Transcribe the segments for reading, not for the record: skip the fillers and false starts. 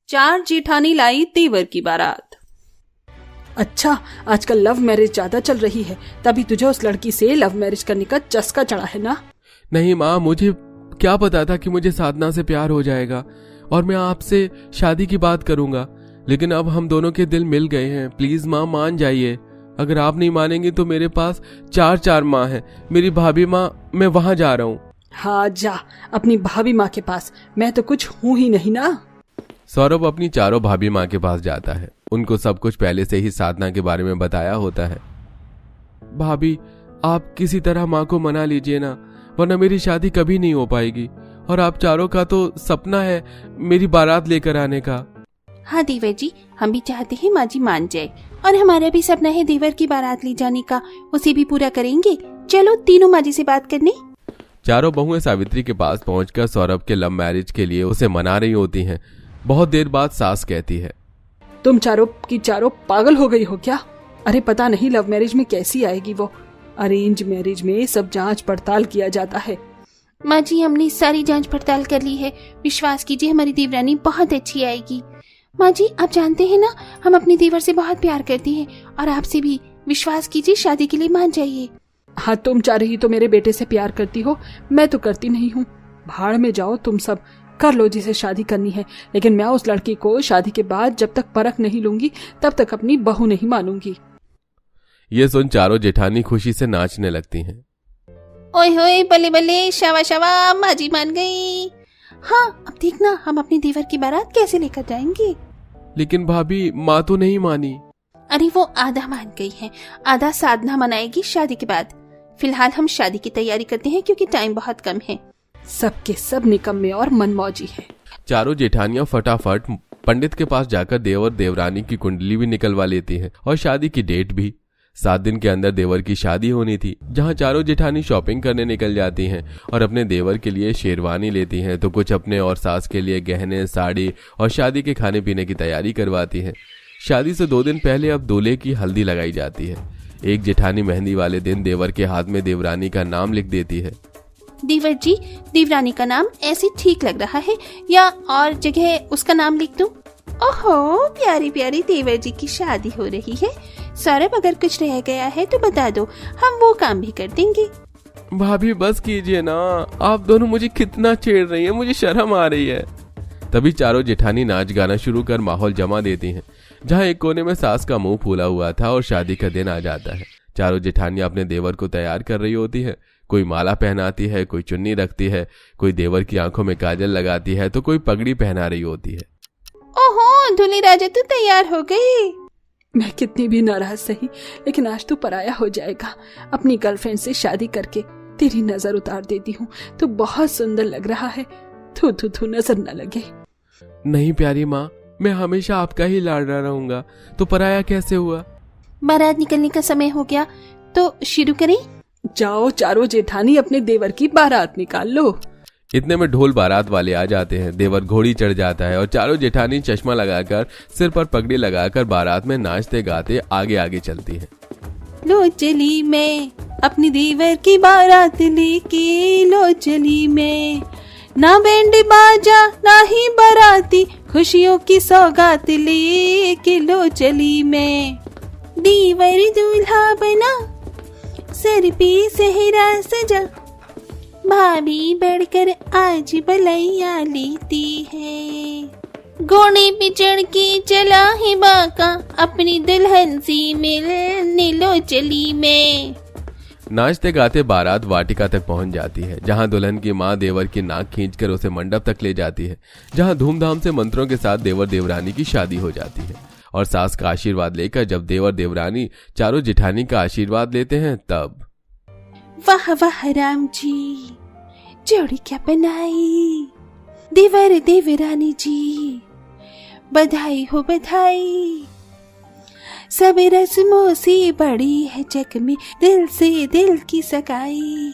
चार जेठानी लाई देवर की बारात। अच्छा, आजकल लव मैरिज ज्यादा चल रही है, तभी तुझे उस लड़की से लव मैरिज करने का चस्का चढ़ा है ना? नहीं माँ, मुझे क्या पता था कि मुझे साधना से प्यार हो जाएगा और मैं आपसे शादी की बात करूंगा, लेकिन अब हम दोनों के दिल मिल गए हैं। प्लीज माँ मान जाइए। अगर आप नहीं मानेंगी तो मेरे पास चार माँ है। मेरी भाभी माँ, मैं वहां जा रहा हूँ। हाँ जा अपनी भाभी माँ के पास, मैं तो कुछ हूँ ही नहीं ना। सौरभ अपनी चारों भाभी माँ के पास जाता है। उनको सब कुछ पहले से ही साधना के बारे में बताया होता है। भाभी, आप किसी तरह माँ को मना लीजिए ना, वरना मेरी शादी कभी नहीं हो पाएगी। और आप चारों का तो सपना है मेरी बारात लेकर आने का। हाँ देवर जी, हम भी चाहते हैं माँ जी मान जाए, और हमारा भी सपना है देवर की बारात ले जाने का, उसे भी पूरा करेंगे। चलो तीनों माँ जी से बात करने। चारों बहुएं सावित्री के पास पहुंचकर सौरभ के लव मैरिज के लिए उसे मना रही होती हैं। बहुत देर बाद सास कहती है, तुम चारों की चारों पागल हो गई हो क्या? अरे पता नहीं लव मैरिज में कैसी आएगी वो। अरेंज मैरिज में सब जांच पड़ताल किया जाता है। माँ जी, हमने सारी जांच पड़ताल कर ली है, विश्वास कीजिए हमारी देवरानी बहुत अच्छी आएगी। माँ जी, आप जानते हैं ना, हम अपने देवर से बहुत प्यार करते हैं, और आपसे भी। विश्वास कीजिए, शादी के लिए मान जाइए। हाँ, तुम चाह रही तो मेरे बेटे से प्यार करती हो, मैं तो करती नहीं हूँ। भाड़ में जाओ तुम सब, कर लो जिसे शादी करनी है, लेकिन मैं उस लड़की को शादी के बाद जब तक परख नहीं लूंगी तब तक अपनी बहू नहीं मानूंगी। ये सुन चारों जेठानी खुशी से नाचने लगती हैं। ओए होए, बल्ले बल्ले, शावा शावा, माँ जी मान गई। हाँ, अब देखना हम अपने देवर की बारात कैसे लेकर जाएंगे। लेकिन भाभी, माँ तो नहीं मानी। अरे वो आधा मान गई है, आधा साधना मनाएगी शादी के बाद। फिलहाल हम शादी की तैयारी करते हैं क्योंकि टाइम बहुत कम है। सबके सब निकम्मे और मनमौजी हैं। चारों जेठानियां फटाफट पंडित के पास जाकर देवर देवरानी की कुंडली भी निकलवा लेती हैं और शादी की डेट भी। 7 दिन के अंदर देवर की शादी होनी थी, जहां चारों जेठानी शॉपिंग करने निकल जाती हैं और अपने देवर के लिए शेरवानी लेती हैं, तो कुछ अपने और सास के लिए गहने, साड़ी और शादी के खाने पीने की तैयारी करवाती हैं। शादी से 2 दिन पहले अब दूल्हे की हल्दी लगाई जाती है। एक जेठानी मेहंदी वाले दिन देवर के हाथ में देवरानी का नाम लिख देती है। देवर जी, देवरानी का नाम ऐसे ठीक लग रहा है, या और जगह उसका नाम लिख दूं? ओहो, प्यारी प्यारी देवर जी की शादी हो रही है। सौरभ, अगर कुछ रह गया है तो बता दो, हम वो काम भी कर देंगे। भाभी बस कीजिए ना, आप दोनों मुझे कितना छेड़ रही हैं, मुझे शर्म आ रही है। तभी चारों जेठानी नाच गाना शुरू कर माहौल जमा देती हैं। जहां एक कोने में सास का मुंह फूला हुआ था और शादी का दिन आ जाता है। चारों जेठानियां अपने देवर को तैयार कर रही होती है। कोई माला पहनाती है, कोई चुन्नी रखती है, कोई देवर की आंखों में काजल लगाती है, तो कोई पगड़ी पहना रही होती है। ओहो, दूल्हे राजा तू तैयार हो गई। मैं कितनी भी नाराज सही, लेकिन आज तू पराया हो जाएगा। अपनी गर्लफ्रेंड से शादी करके तेरी नजर उतार देती हूँ। तू बहुत सुंदर लग रहा है। थू थू थू, नजर न लगे। नहीं प्यारी माँ, मैं हमेशा आपका ही लाडला रहूंगा, तो पराया कैसे हुआ? बारात निकलने का समय हो गया, तो शुरू करें? जाओ चारों जेठानी, अपने देवर की बारात निकाल लो। इतने में ढोल बारात वाले आ जाते हैं। देवर घोड़ी चढ़ जाता है और चारों जेठानी चश्मा लगाकर, सिर पर पगड़ी लगाकर बारात में नाचते गाते आगे आगे चलती है। लो चली मैं अपनी देवर की बारात लेके, लो चली मैं, ना बैंड बाजा ना ही बाराती, खुशियों की सौगात लेके लो चली मैं। देवर दूल्हा बना, सर पे सेहरा सजा, भाभी बढ़कर आज बलैया लेती है। घोड़े पे चढ़ के चला है बाका, अपनी दुल्हन से मिलने लो चली मैं। नाचते गाते बारात वाटिका तक पहुंच जाती है, जहां दुल्हन की मां देवर की नाक खींचकर उसे मंडप तक ले जाती है, जहां धूमधाम से मंत्रों के साथ देवर देवरानी की शादी हो जाती है। और सास का आशीर्वाद लेकर जब देवर देवरानी चारों जेठानी का आशीर्वाद लेते हैं, तब वाह वाह राम जी, जोड़ी क्या बनाई, देवर देवरानी जी, बधाई हो बधाई। सब रस्मों से बड़ी है जग में, दिल से दिल की सगाई।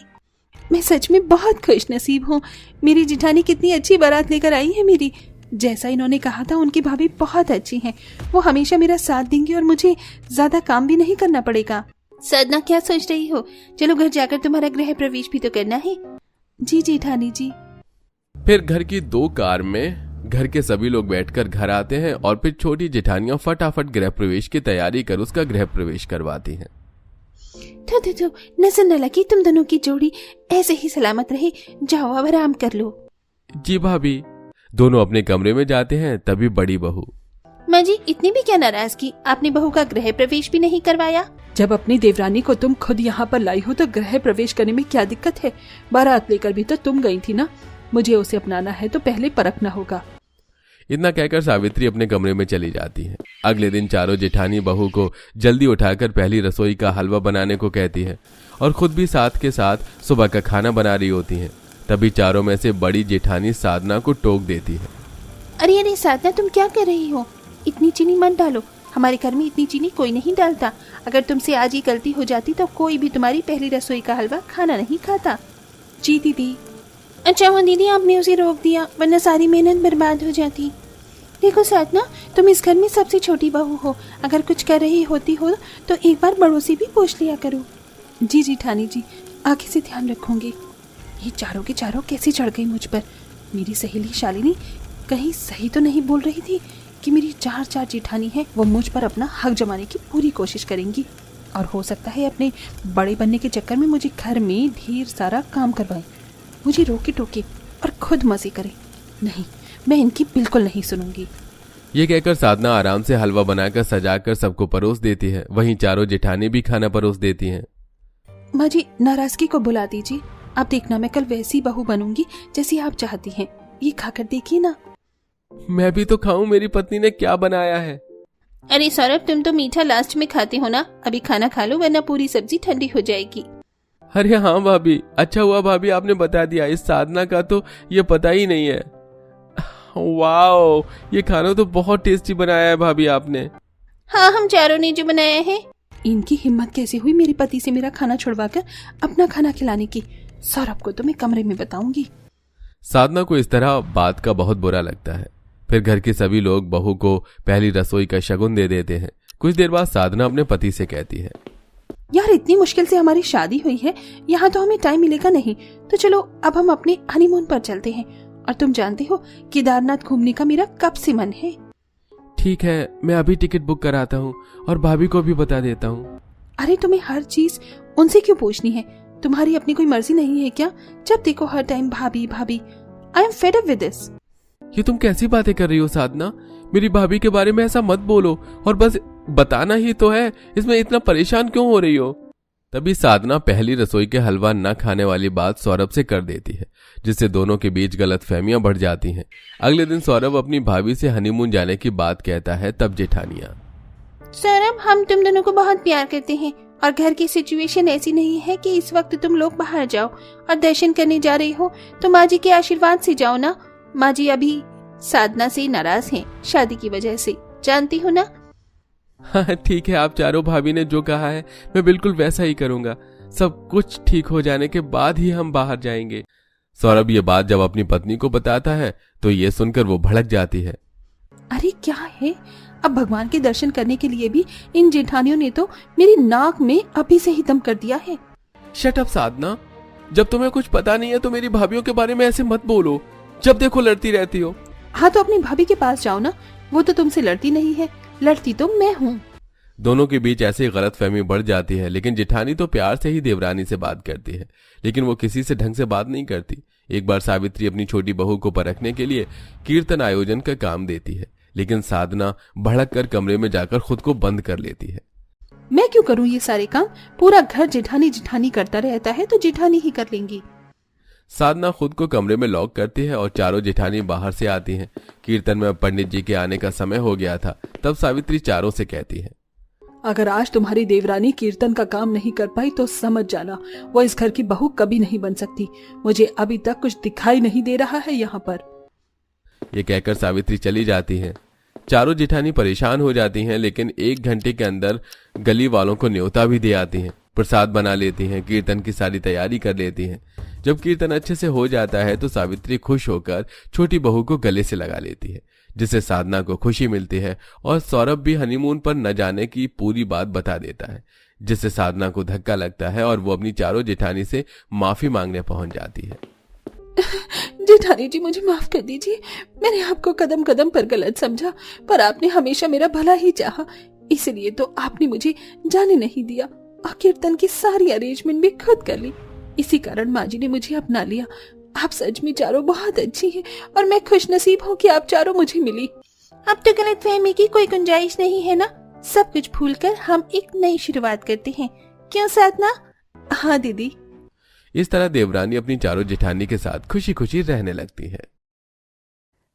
मैं सच में बहुत खुश नसीब हूँ। मेरी जेठानी कितनी अच्छी बारात लेकर आई है मेरी। जैसा इन्होंने कहा था, उनकी भाभी बहुत अच्छी हैं। वो हमेशा मेरा साथ देंगी और मुझे ज्यादा काम भी नहीं करना पड़ेगा। साधना, क्या सोच रही हो? चलो घर जाकर तुम्हारा गृह प्रवेश भी तो करना है। जी जेठानी जी। फिर घर की 2 कार में घर के सभी लोग बैठकर घर आते हैं और फिर छोटी जेठानियां फटाफट गृह प्रवेश की तैयारी कर उसका गृह प्रवेश करवाती हैं। तो नजर न लगी तुम दोनों की जोड़ी ऐसे ही सलामत रहे। जाओ अब आराम कर लो। जी भाभी। दोनों अपने कमरे में जाते हैं। तभी बड़ी बहू, माँ जी इतनी भी क्या नाराजगी, आपने बहू का गृह प्रवेश भी नहीं करवाया। जब अपनी देवरानी को तुम खुद यहाँ पर लाई हो तो गृह प्रवेश करने में क्या दिक्कत है? बारात लेकर भी तो तुम गई थी ना। मुझे उसे अपनाना है तो पहले परखना होगा। इतना कहकर सावित्री अपने कमरे में चली जाती है। अगले दिन चारों जेठानी बहू को जल्दी उठाकर पहली रसोई का हलवा बनाने को कहती है और खुद भी साथ के साथ सुबह का खाना बना रही होती हैं। तभी चारों में से बड़ी जेठानी साधना को टोक देती है। अरे साधना, तुम क्या कर रही हो? इतनी चीनी मत डालो। हमारे घर में इतनी चीनी कोई नहीं डालता। अगर तुमसे आज ही गलती हो जाती तो कोई भी तुम्हारी पहली रसोई का हलवा खाना नहीं खाता। जी दीदी। अच्छा हुआ दीदी आपने उसे रोक दिया, वरना सारी मेहनत बर्बाद हो जाती। देखो साधना, तुम इस घर में सबसे छोटी बहू हो। अगर कुछ कर रही होती हो तो एक बार बड़ों से भी पूछ लिया करो। जी जेठानी जी, आगे से ध्यान रखूंगी। ये चारों के चारों कैसे चढ़ गई मुझ पर? मेरी सहेली शालिनी कहीं सही तो नहीं बोल रही थी कि मेरी चार जेठानी है, वो मुझ पर अपना हक जमाने की पूरी कोशिश करेंगी और हो सकता है अपने बड़े बनने के चक्कर में मुझे घर में ढेर सारा काम करवाएं, मुझे रोके टोके और खुद मजे करे। नहीं, मैं इनकी बिल्कुल नहीं सुनूंगी। ये कहकर साधना आराम से हलवा बनाकर सजाकर सबको परोस देती है। वहीं चारों जेठानी भी खाना परोस देती हैं। माँ जी नाराजगी को बुला दीजिए। आप देखना मैं कल वैसी बहू बनूंगी जैसी आप चाहती हैं। ये खाकर देखिए ना। मैं भी तो खाऊं, मेरी पत्नी ने क्या बनाया है। अरे सौरभ, तुम तो मीठा लास्ट में खाते हो ना। अभी खाना खा लो वरना पूरी सब्जी ठंडी हो जाएगी। अरे हाँ भाभी, अच्छा हुआ भाभी आपने बता दिया। इस साधना का तो ये पता ही नहीं है। वाओ, ये खाना तो बहुत टेस्टी बनाया है भाभी आपने। हाँ, हम चारों ने जो बनाया है। इनकी हिम्मत कैसे हुई मेरे पति से मेरा खाना छुड़वाकर अपना खाना खिलाने की? सौरभ को तो मैं कमरे में बताऊंगी। साधना को इस तरह बात का बहुत बुरा लगता है। फिर घर के सभी लोग बहू को पहली रसोई का शगुन दे देते हैं। कुछ देर बाद साधना अपने पति से कहती है, यार इतनी मुश्किल से हमारी शादी हुई है, यहाँ तो हमें टाइम मिलेगा नहीं। तो चलो अब हम अपने हनीमून पर चलते हैं। और तुम जानते हो केदारनाथ घूमने का मेरा कब से मन है। ठीक है, मैं अभी टिकट बुक कराता हूँ और भाभी को भी बता देता हूँ। अरे तुम्हें हर चीज उनसे क्यों पूछनी है? तुम्हारी अपनी कोई मर्जी नहीं है क्या? जब देखो हर टाइम भाभी भाभी। I am fed up with this. ये तुम कैसी बातें कर रही हो साधना? मेरी भाभी के बारे में ऐसा मत बोलो, और बस बताना ही तो है, इसमें इतना परेशान क्यों हो रही हो? तभी साधना पहली रसोई के हलवा न खाने वाली बात सौरभ से कर देती है, जिससे दोनों के बीच गलतफहमियां बढ़ जाती हैं। अगले दिन सौरभ अपनी भाभी से हनीमून जाने की बात कहता है। तब जेठानियां, सौरभ, हम तुम दोनों को बहुत प्यार करते हैं और घर की सिचुएशन ऐसी नहीं है कि इस वक्त तुम लोग बाहर जाओ और दर्शन करने जा रही हो तो माँ जी के आशीर्वाद से जाओ ना। माँ जी अभी साधना से नाराज हैं शादी की वजह से, जानती हो ना। हाँ ठीक है, आप चारों भाभी ने जो कहा है मैं बिल्कुल वैसा ही करूंगा। सब कुछ ठीक हो जाने के बाद ही हम बाहर जाएंगे। सौरभ ये बात जब अपनी पत्नी को बताता है तो ये सुनकर वो भड़क जाती है। अरे क्या है, अब भगवान के दर्शन करने के लिए भी इन जेठानियों ने तो मेरी नाक में अभी से ही दम कर दिया है। शट अप साधना, जब तुम्हें कुछ पता नहीं है तो मेरी भाभीियों के बारे में ऐसे मत बोलो। जब देखो लड़ती रहती हो। हाँ तो अपनी भाभी के पास जाओ ना, वो तो तुमसे लड़ती नहीं है, लड़ती तो मैं हूँ। दोनों के बीच ऐसी गलतफहमी बढ़ जाती है, लेकिन जेठानी तो प्यार से ही देवरानी से बात करती है, लेकिन वो किसी से ढंग से बात नहीं करती। एक बार सावित्री अपनी छोटी बहू को परखने के लिए कीर्तन आयोजन का काम देती है, लेकिन साधना भड़क कर कमरे में जाकर खुद को बंद कर लेती है। मैं क्यों करूँ ये सारे काम? पूरा घर जेठानी जेठानी करता रहता है तो जेठानी ही कर लेंगी। साधना खुद को कमरे में लॉक करती है और चारों जेठानी बाहर से आती हैं। कीर्तन में पंडित जी के आने का समय हो गया था। तब सावित्री चारों से कहती है, अगर आज तुम्हारी देवरानी कीर्तन का काम नहीं कर पाई तो समझ जाना वो इस घर की बहू कभी नहीं बन सकती। मुझे अभी तक कुछ दिखाई नहीं दे रहा है यहाँ पर। ये कहकर सावित्री चली जाती है। चारों जेठानी परेशान हो जाती हैं, लेकिन 1 घंटे के अंदर गली वालों को न्योता भी दे आती हैं, प्रसाद बना लेती हैं, कीर्तन की सारी तैयारी कर लेती हैं। जब कीर्तन अच्छे से हो जाता है तो सावित्री खुश होकर छोटी बहू को गले से लगा लेती है, जिससे साधना को खुशी मिलती है और सौरभ भी हनीमून पर न जाने की पूरी बात बता देता है, जिससे साधना को धक्का लगता है और वो अपनी चारों जेठानी से माफी मांगने पहुंच जाती है। जेठानी जी मुझे माफ कर दीजिए, मैंने आपको कदम कदम पर गलत समझा, पर आपने हमेशा मेरा भला ही चाहा, इसलिए तो आपने मुझे जाने नहीं दिया और कीर्तन की सारी अरेंजमेंट भी खुद कर ली। इसी कारण माँ जी ने मुझे अपना लिया। आप सच में चारों बहुत अच्छी हैं और मैं खुशनसीब हूँ कि आप चारों मुझे मिली। अब तो गलतफहमी की कोई गुंजाइश नहीं है ना, सब कुछ भूलकर हम एक नई शुरुआत करते हैं, क्यों साधना? हाँ दीदी। इस तरह देवरानी अपनी चारों जेठानी के साथ खुशी खुशी रहने लगती है।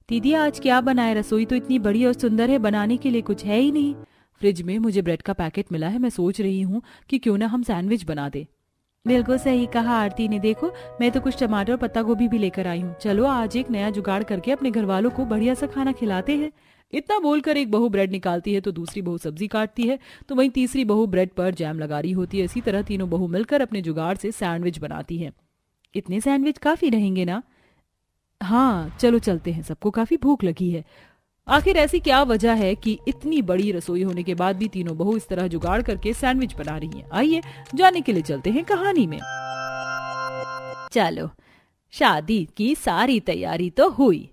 दीदी आज क्या बनाए? रसोई तो इतनी बड़ी और सुंदर है, बनाने के लिए कुछ है ही नहीं। फ्रिज में मुझे ब्रेड का पैकेट मिला है, मैं सोच रही हूँ कि क्यों ना हम सैंडविच बना दे। बिल्कुल सही कहा आरती ने, देखो मैं तो कुछ टमाटर और पत्ता गोभी भी लेकर आई हूँ। चलो आज एक नया जुगाड़ करके अपने घर वालों को बढ़िया सा खाना खिलाते हैं। इतना बोलकर एक बहू ब्रेड निकालती है तो दूसरी बहू सब्जी काटती है, तो वहीं तीसरी बहू ब्रेड पर जैम लगा रही होती है। इसी तरह तीनों बहू मिलकर अपने जुगाड़ से सैंडविच बनाती है। इतने सैंडविच काफी रहेंगे ना? हाँ चलो चलते हैं, सबको काफी भूख लगी है। आखिर ऐसी क्या वजह है कि इतनी बड़ी रसोई होने के बाद भी तीनों बहू इस तरह जुगाड़ करके सैंडविच बना रही हैं? आइए जानने के लिए चलते हैं कहानी में। चलो, शादी की सारी तैयारी तो हुई।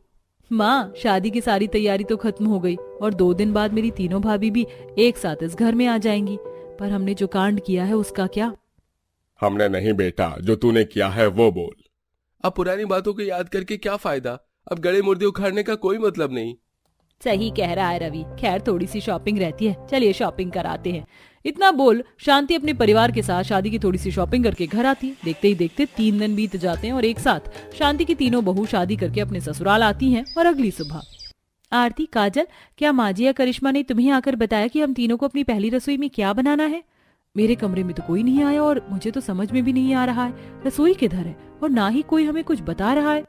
माँ, शादी की सारी तैयारी तो खत्म हो गई और 2 दिन बाद मेरी तीनों भाभी भी एक साथ इस घर में आ जाएंगी, पर हमने जो कांड किया है उसका क्या? हमने नहीं बेटा, जो तूने किया है वो बोल। अब पुरानी बातों को याद करके क्या फायदा, अब गड़े मुर्दे उखाड़ने का कोई मतलब नहीं। सही कह रहा है रवि, खैर थोड़ी सी शॉपिंग रहती है, चलिए शॉपिंग कराते हैं। इतना बोल शांति अपने परिवार के साथ शादी की थोड़ी सी शॉपिंग करके घर आती है। देखते ही देखते 3 दिन बीत जाते हैं और एक साथ शांति की तीनों बहू शादी करके अपने ससुराल आती हैं। और अगली सुबह, आरती, काजल, क्या माँ जी या करिश्मा ने तुम्हें आकर बताया कि हम तीनों को अपनी पहली रसोई में क्या बनाना है? मेरे कमरे में तो कोई नहीं आया और मुझे तो समझ में भी नहीं आ रहा है रसोई किधर है, और ना ही कोई हमें कुछ बता रहा है।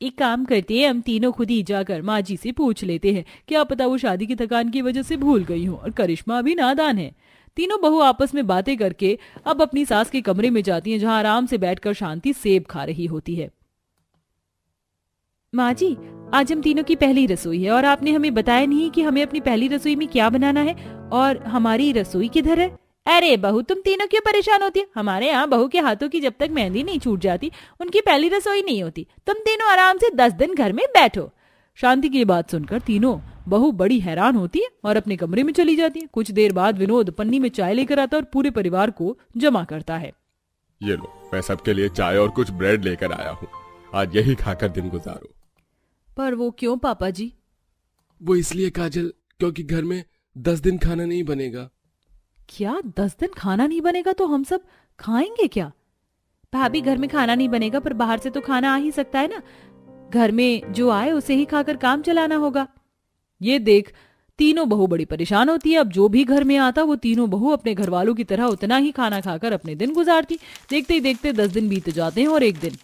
एक काम करते हैं, हम तीनों खुद ही जाकर माँ जी से पूछ लेते हैं, क्या पता वो शादी की थकान की वजह से भूल गई हो और करिश्मा भी नादान है। तीनों बहू आपस में बातें करके अब अपनी सास के कमरे में जाती हैं, जहां आराम से बैठकर शांति सेब खा रही होती है। माँ जी, आज हम तीनों की पहली रसोई है और आपने हमें बताया नहीं कि हमें अपनी पहली रसोई में क्या बनाना है और हमारी रसोई किधर है? अरे बहू, तुम तीनों क्यों परेशान होती है? हमारे यहाँ बहू के हाथों की जब तक मेहंदी नहीं छूट जाती उनकी पहली रसोई नहीं होती। तुम तीनों आराम से 10 दिन घर में बैठो। शांति की बात सुनकर तीनों बहू बड़ी हैरान होती है और अपने कमरे में चली जाती है। कुछ देर बाद विनोद पन्नी में चाय लेकर आता और पूरे परिवार को जमा करता है। ये लो, मैं सबके लिए चाय और कुछ ब्रेड लेकर आया हूँ, आज यही खाकर दिन गुजारो। पर वो क्यों पापा जी? वो इसलिए काजल, क्योंकि घर में 10 दिन खाना नहीं बनेगा। क्या 10 दिन खाना नहीं बनेगा? तो हम सब खाएंगे क्या? भाभी, घर में खाना नहीं बनेगा पर बाहर से तो खाना आ ही सकता है ना, घर में जो आए उसे ही खाकर काम चलाना होगा। ये देख तीनों बहू बड़ी परेशान होती है। अब जो भी घर में आता वो तीनों बहू अपने घर वालों की तरह उतना ही खाना खाकर अपने दिन गुजारती। देखते ही देखते 10 दिन बीत जाते हैं और एक दिन,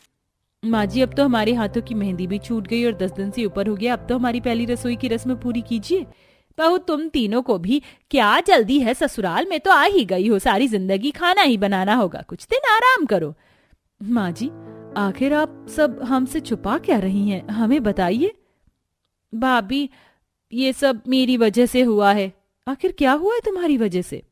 माँ जी अब तो हमारे हाथों की मेहंदी भी छूट गई और 10 दिन से ऊपर हो गया, अब तो हमारी पहली रसोई की रस्म पूरी कीजिए। बहू, तुम तीनों को भी क्या जल्दी है? ससुराल में तो आ ही गई हो, सारी जिंदगी खाना ही बनाना होगा, कुछ दिन आराम करो। माँ जी, आखिर आप सब हमसे छुपा क्या रही हैं, हमें बताइए। भाभी, ये सब मेरी वजह से हुआ है। आखिर क्या हुआ है तुम्हारी वजह से?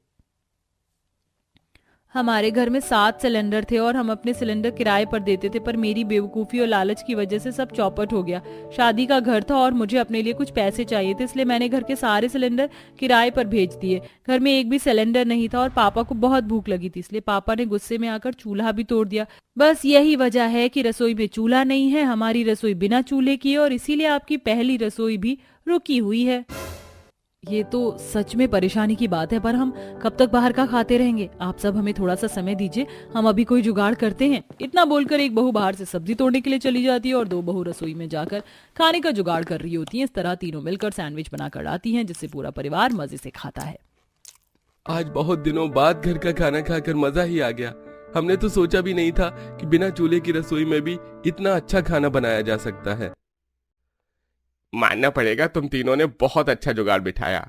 हमारे घर में 7 सिलेंडर थे और हम अपने सिलेंडर किराए पर देते थे, पर मेरी बेवकूफ़ी और लालच की वजह से सब चौपट हो गया। शादी का घर था और मुझे अपने लिए कुछ पैसे चाहिए थे, इसलिए मैंने घर के सारे सिलेंडर किराए पर भेज दिए। घर में एक भी सिलेंडर नहीं था और पापा को बहुत भूख लगी थी, इसलिए पापा ने गुस्से में आकर चूल्हा भी तोड़ दिया। बस यही वजह है कि रसोई में चूल्हा नहीं है, हमारी रसोई बिना चूल्हे की है और इसीलिए आपकी पहली रसोई भी रुकी हुई है। ये तो सच में परेशानी की बात है, पर हम कब तक बाहर का खाते रहेंगे? आप सब हमें थोड़ा सा समय दीजिए, हम अभी कोई जुगाड़ करते हैं। इतना बोलकर एक बहू बाहर से सब्जी तोड़ने के लिए चली जाती है और 2 बहू रसोई में जाकर खाने का जुगाड़ कर रही होती हैं। इस तरह तीनों मिलकर सैंडविच बनाकर लाती हैं, जिससे पूरा परिवार मजे से खाता है। आज बहुत दिनों बाद घर का खाना खाकर मजा ही आ गया। हमने तो सोचा भी नहीं था कि बिना चूल्हे की रसोई में भी इतना अच्छा खाना बनाया जा सकता है। मानना पड़ेगा, तुम तीनों ने बहुत अच्छा जुगाड़ बिठाया।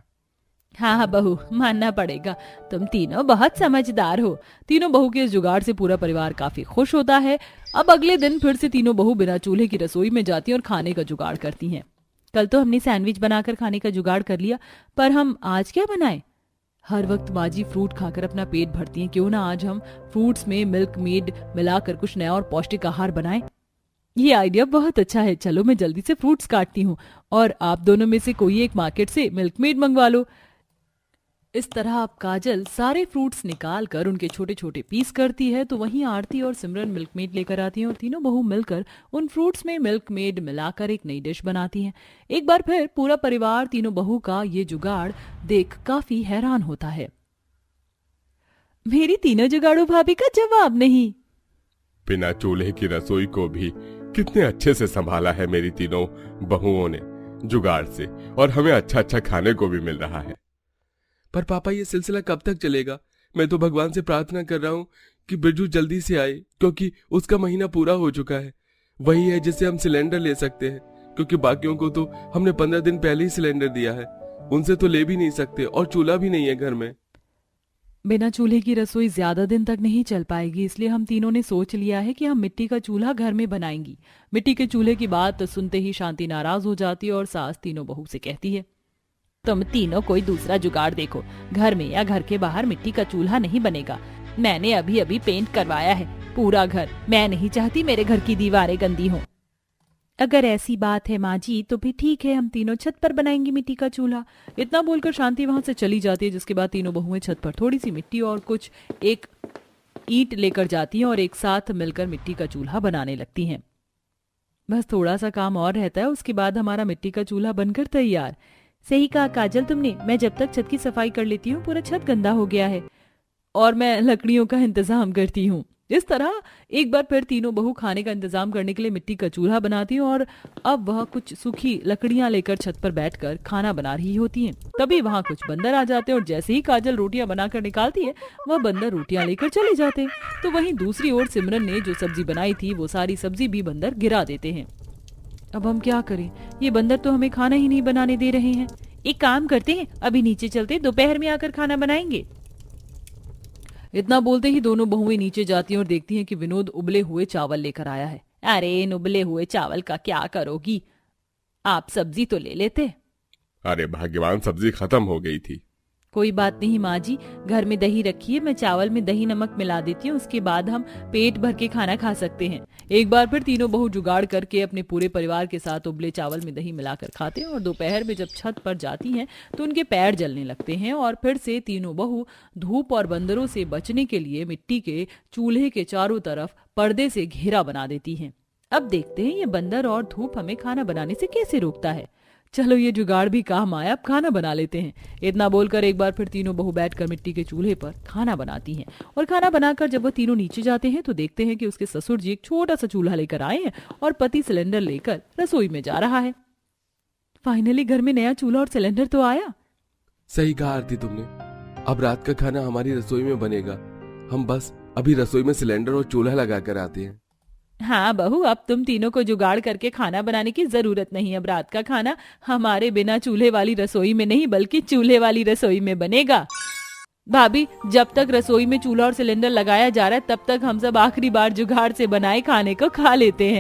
हाँ बहू, मानना पड़ेगा, तुम तीनों बहुत समझदार हो। तीनों बहू के इस जुगाड़ से पूरा परिवार काफी खुश होता है। अब अगले दिन फिर से तीनों बहू बिना चूल्हे की रसोई में जाती हैं और खाने का जुगाड़ करती हैं। कल तो हमने सैंडविच बनाकर खाने का जुगाड़ कर लिया, पर हम आज क्या बनाएं? हर वक्त माँ जी फ्रूट खाकर अपना पेट भरती हैं, क्यों ना आज हम फ्रूट्स में मिल्क मेड मिलाकर कुछ नया और पौष्टिक आहार बनाएं। ये आइडिया बहुत अच्छा है। चलो मैं जल्दी से फ्रूट्स काटती हूँ और आप दोनों में से कोई एक मार्केट से मिल्कमेड मंगवा लो। इस तरह अब काजल सारे फ्रूट्स निकाल कर उनके छोटे छोटे पीस करती है, तो वहीं आरती और सिमरन मिल्कमेड लेकर आती हैं और तीनों बहू मिलकर उन फ्रूट्स में मिल्कमेड मिलाकर एक नई डिश बनाती हैं। एक बार फिर पूरा परिवार तीनों बहू का ये जुगाड़ देख काफी हैरान होता है। मेरी तीनों जुगाड़ू भाभी का जवाब नहीं। बिना चूल्हे की रसोई को भी कितने अच्छे से संभाला है मेरी तीनों बहुओं ने जुगाड़ से, और हमें अच्छा अच्छा खाने को भी मिल रहा है। पर पापा ये सिलसिला कब तक चलेगा? मैं तो भगवान से प्रार्थना कर रहा हूँ कि बिरजू जल्दी से आए, क्योंकि उसका महीना पूरा हो चुका है। वही है जिससे हम सिलेंडर ले सकते हैं, क्योंकि बाकियों को तो हमने 15 दिन पहले ही सिलेंडर दिया है, उनसे तो ले भी नहीं सकते, और चूल्हा भी नहीं है घर में। बिना चूल्हे की रसोई ज्यादा दिन तक नहीं चल पाएगी, इसलिए हम तीनों ने सोच लिया है कि हम मिट्टी का चूल्हा घर में बनाएंगी। मिट्टी के चूल्हे की बात सुनते ही शांति नाराज हो जाती है और सास तीनों बहू से कहती है, तुम तीनों कोई दूसरा जुगाड़ देखो, घर में या घर के बाहर मिट्टी का चूल्हा नहीं बनेगा। मैंने अभी अभी पेंट करवाया है पूरा घर, मैं नहीं चाहती मेरे घर की दीवारें गंदी हों। अगर ऐसी बात है माँ जी तो भी ठीक है, हम तीनों छत पर बनाएंगे मिट्टी का चूल्हा। इतना बोलकर शांति वहां से चली जाती है, जिसके बाद तीनों बहुएं छत पर थोड़ी सी मिट्टी और कुछ एक ईंट लेकर जाती हैं और एक साथ मिलकर मिट्टी का चूल्हा बनाने लगती हैं। बस थोड़ा सा काम और रहता है, उसके बाद हमारा मिट्टी का चूल्हा बनकर तैयार। सही कहा काजल तुमने, मैं जब तक छत की सफाई कर लेती हूँ पूरा छत गंदा हो गया है और मैं लकड़ियों का इंतजाम करती हूँ। इस तरह एक बार फिर तीनों बहू खाने का इंतजाम करने के लिए मिट्टी का चूल्हा बनाती हैं और अब वह कुछ सूखी लकड़ियां लेकर छत पर बैठकर खाना बना रही होती हैं। तभी वहां कुछ बंदर आ जाते हैं और जैसे ही काजल रोटियां बनाकर निकालती है, वह बंदर रोटियां लेकर चले जाते हैं। तो वहीं दूसरी ओर सिमरन ने जो सब्जी बनाई थी वो सारी सब्जी भी बंदर गिरा देते हैं। अब हम क्या करें, ये बंदर तो हमें खाना ही नहीं बनाने दे रहे हैं। एक काम करते हैं, अभी नीचे चलते, दोपहर में आकर खाना बनाएंगे। इतना बोलते ही दोनों बहुएं नीचे जाती हैं और देखती हैं कि विनोद उबले हुए चावल लेकर आया है। अरे इन उबले हुए चावल का क्या करोगी, आप सब्जी तो ले लेते। अरे भाग्यवान, सब्जी खत्म हो गई थी। कोई बात नहीं माँ जी, घर में दही रखी है, मैं चावल में दही नमक मिला देती हूँ, उसके बाद हम पेट भर के खाना खा सकते हैं। एक बार फिर तीनों बहू जुगाड़ करके अपने पूरे परिवार के साथ उबले चावल में दही मिलाकर खाते हैं और दोपहर में जब छत पर जाती हैं तो उनके पैर जलने लगते हैं और फिर से तीनों बहू धूप और बंदरों से बचने के लिए मिट्टी के चूल्हे के चारों तरफ पर्दे से घेरा बना देती हैं। अब देखते हैं ये बंदर और धूप हमें खाना बनाने से कैसे रोकता है। चलो ये जुगाड़ भी काम आया, अब खाना बना लेते हैं। इतना बोलकर एक बार फिर तीनों बहू बैठकर मिट्टी के चूल्हे पर खाना बनाती हैं और खाना बनाकर जब वो तीनों नीचे जाते हैं तो देखते हैं कि उसके ससुर जी एक छोटा सा चूल्हा लेकर आए हैं और पति सिलेंडर लेकर रसोई में जा रहा है। फाइनली घर में नया चूल्हा और सिलेंडर तो आया। सही कहा आरती तुमने, अब रात का खाना हमारी रसोई में बनेगा। हम बस अभी रसोई में सिलेंडर और चूल्हा लगा कर आते हैं। हाँ बहू, अब तुम तीनों को जुगाड़ करके खाना बनाने की जरूरत नहीं। अब रात का खाना हमारे बिना चूल्हे वाली रसोई में नहीं बल्कि चूल्हे वाली रसोई में बनेगा। भाभी, जब तक रसोई में चूल्हा और सिलेंडर लगाया जा रहा है तब तक हम सब आखिरी बार जुगाड़ से बनाए खाने को खा लेते हैं।